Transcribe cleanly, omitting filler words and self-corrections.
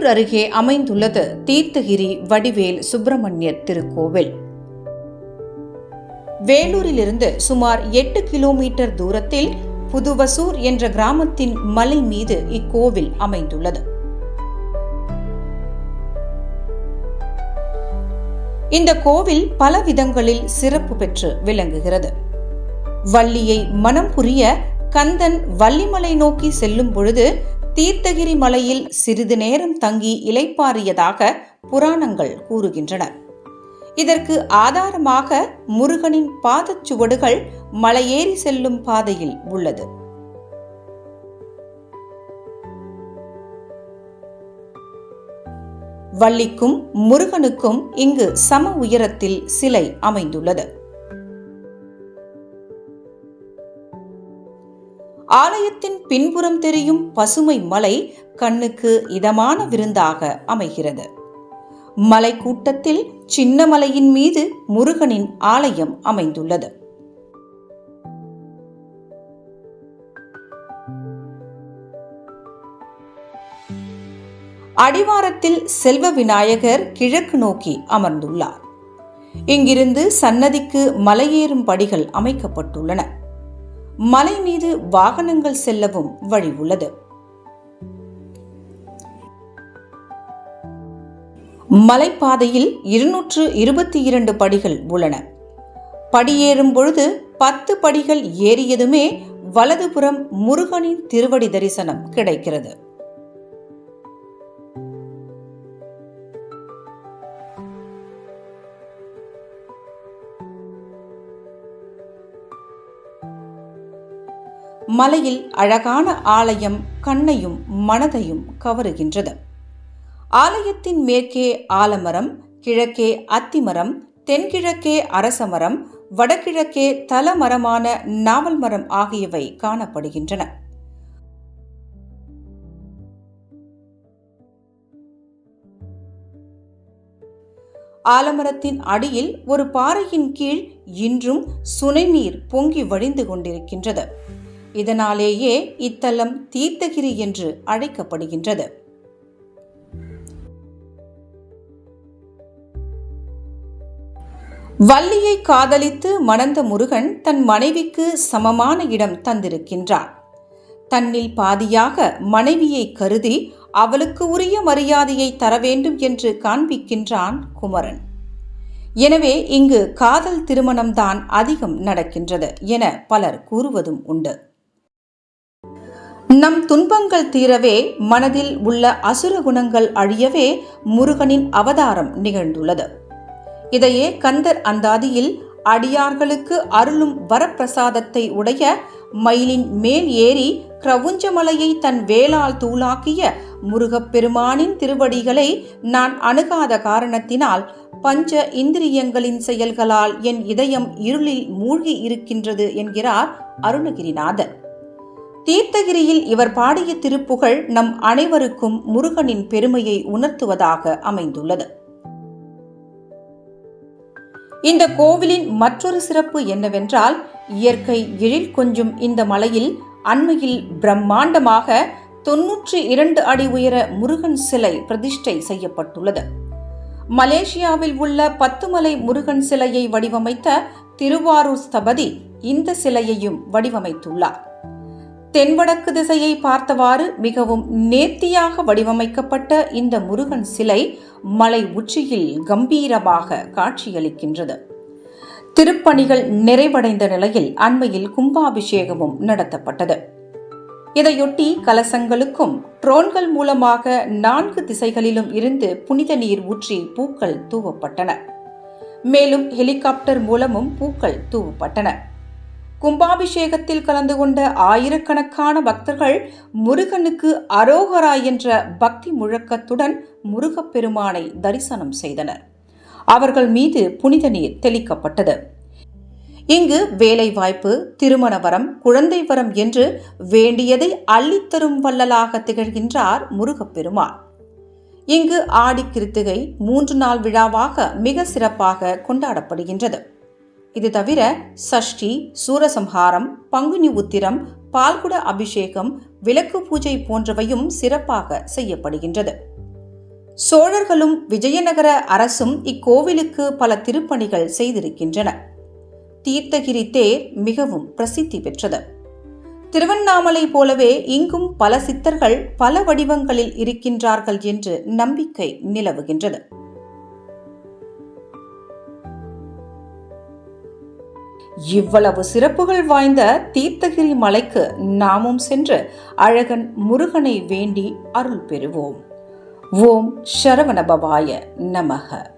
வேலூர் அருகே அமைந்துள்ளது தீர்த்தகிரி வடிவேல் சுப்பிரமணியர் திருக்கோவில். வேலூரிலிருந்து சுமார் 8 கிலோமீட்டர் தூரத்தில் புதுவசூர் என்ற கிராமத்தின் மலை மீது இக்கோவில் அமைந்துள்ளது. இந்த கோவில் பல விதங்களில் சிறப்பு பெற்று விளங்குகிறது. வள்ளியை மனம் புரிய கந்தன் வள்ளிமலை நோக்கி செல்லும் பொழுது தீர்த்தகிரி மலையில் சிறிது நேரம் தங்கி இளைப்பாறியதாக புராணங்கள் கூறுகின்றன. இதற்கு ஆதாரமாக முருகனின் பாதச்சுவடுகள் மலையேறி செல்லும் பாதையில் உள்ளது. வள்ளிக்கும் முருகனுக்கும் இங்கு சம உயரத்தில் சிலை அமைந்துள்ளது. ஆலயத்தின் பின்புறம் தெரியும் பசுமை மலை கண்ணுக்கு இதமான விருந்தாக அமைகிறது. மலை கூட்டத்தில் சின்ன மலையின் மீது முருகனின் ஆலயம் அமைந்துள்ளது. அடிவாரத்தில் செல்வ விநாயகர் கிழக்கு நோக்கி அமர்ந்துள்ளார். இங்கிருந்து சன்னதிக்கு மலையேறும் படிகள் அமைக்கப்பட்டுள்ளன. மலை மீது வாகனங்கள் செல்லவும் வழி உள்ளது. மலைப்பாதையில் 222 படிகள் உள்ளன. படியேறும் பொழுது 10 படிகள் ஏறியதுமே வலதுபுறம் முருகனின் திருவடி தரிசனம் கிடைக்கிறது. மலையில் அழகான ஆலயம் கண்ணையும் மனதையும் கவருகின்றது. ஆலயத்தின் மேற்கே ஆலமரம், கிழக்கே அத்திமரம், தென்கிழக்கே அரசமரம், வடகிழக்கே தலமரமான நாவல் மரம் ஆகியவை காணப்படுகின்றன. ஆலமரத்தின் அடியில் ஒரு பாறையின் கீழ் இன்றும் சுனைநீர் பொங்கி வழிந்து கொண்டிருக்கின்றது. இதனாலேயே இத்தலம் தீர்த்தகிரி என்று அழைக்கப்படுகின்றது. வள்ளியை காதலித்து மணந்த முருகன் தன் மனைவிக்கு சமமான இடம் தந்திருக்கின்றார். தன்னில் பாதியாக மனைவியை கருதி அவளுக்கு உரிய மரியாதையை தர வேண்டும் என்று காண்பிக்கின்றான் குமரன். எனவே இங்கு காதல் திருமணம்தான் அதிகம் நடக்கின்றது என பலர் கூறுவதும் உண்டு. நம் துன்பங்கள் தீரவே, மனதில் உள்ள அசுர குணங்கள் அழியவே முருகனின் அவதாரம் நிகழ்ந்துள்ளது. இதையே கந்தர் அந்தாதியில் அடியார்களுக்கு அருளும் வரப்பிரசாதத்தை உடைய மயிலின் மேல் ஏறி கிரவுஞ்சமலையை தன் வேளால் தூளாக்கிய முருகப்பெருமானின் திருவடிகளை நான் அணுகாத காரணத்தினால் பஞ்ச இந்திரியங்களின் செயல்களால் என் இதயம் இருளில் மூழ்கி இருக்கின்றது என்கிறார் அருணகிரிநாதர். தீர்த்தகிரியில் இவர் பாடிய திருப்புகழ் நம் அனைவருக்கும் முருகனின் பெருமையை உணர்த்துவதாக அமைந்துள்ளது. இந்த கோவிலின் மற்றொரு சிறப்பு என்னவென்றால், இயற்கை எழில் கொஞ்சும் இந்த மலையில் அண்மையில் பிரம்மாண்டமாக 92 அடி உயர முருகன் சிலை பிரதிஷ்டை செய்யப்பட்டுள்ளது. மலேசியாவில் உள்ள 10 மலை முருகன் சிலையை வடிவமைத்த திருவாரூர் ஸ்தபதி இந்த சிலையையும் வடிவமைத்துள்ளார். தென்வடக்கு திசையை பார்த்தவாறு மிகவும் நேர்த்தியாக வடிவமைக்கப்பட்ட இந்த முருகன் சிலை மலை உச்சியில் கம்பீரமாக காட்சியளிக்கின்றது. திருப்பணிகள் நிறைவடைந்த நிலையில் அண்மையில் கும்பாபிஷேகமும் நடத்தப்பட்டது. இதையொட்டி கலசங்களுக்கும் ட்ரோன்கள் மூலமாக 4 திசைகளிலும் இருந்து புனித நீர் ஊற்றி பூக்கள் தூவப்பட்டன. மேலும் ஹெலிகாப்டர் மூலமும் பூக்கள் தூவப்பட்டன. கும்பாபிஷேகத்தில் கலந்து கொண்ட ஆயிரக்கணக்கான பக்தர்கள் முருகனுக்கு அரோகரா என்ற பக்தி முழக்கத்துடன் முருகப்பெருமானை தரிசனம் செய்தனர். அவர்கள் மீது புனித நீர் தெளிக்கப்பட்டது. இங்கு வேலைவாய்ப்பு, திருமண வரம், குழந்தை வரம் என்று வேண்டியதை அள்ளித்தரும் வள்ளலாக திகழ்கின்றார் முருகப்பெருமான். இங்கு ஆடி கிருத்திகை 3 நாள் விழாவாக மிக சிறப்பாக கொண்டாடப்படுகின்றது. இது தவிர சஷ்டி, சூரசம்ஹாரம், பங்குனி உத்திரம், பால்குட அபிஷேகம், விளக்கு பூஜை போன்றவையும் சிறப்பாக செய்யப்படுகின்றது. சோழர்களும் விஜயநகர அரசும் இக்கோவிலுக்கு பல திருப்பணிகள் செய்திருக்கின்றன. தீர்த்தகிரி தேர் மிகவும் பிரசித்தி பெற்றது. திருவண்ணாமலை போலவே இங்கும் பல சித்தர்கள் பல வடிவங்களில் இருக்கின்றார்கள் என்று நம்பிக்கை நிலவுகின்றது. இவ்வளவு சிறப்புகள் வாய்ந்த தீர்த்தகிரி மலைக்கு நாமும் சென்று அழகன் முருகனை வேண்டி அருள் பெறுவோம். ஓம் சரவணபவாய நமக.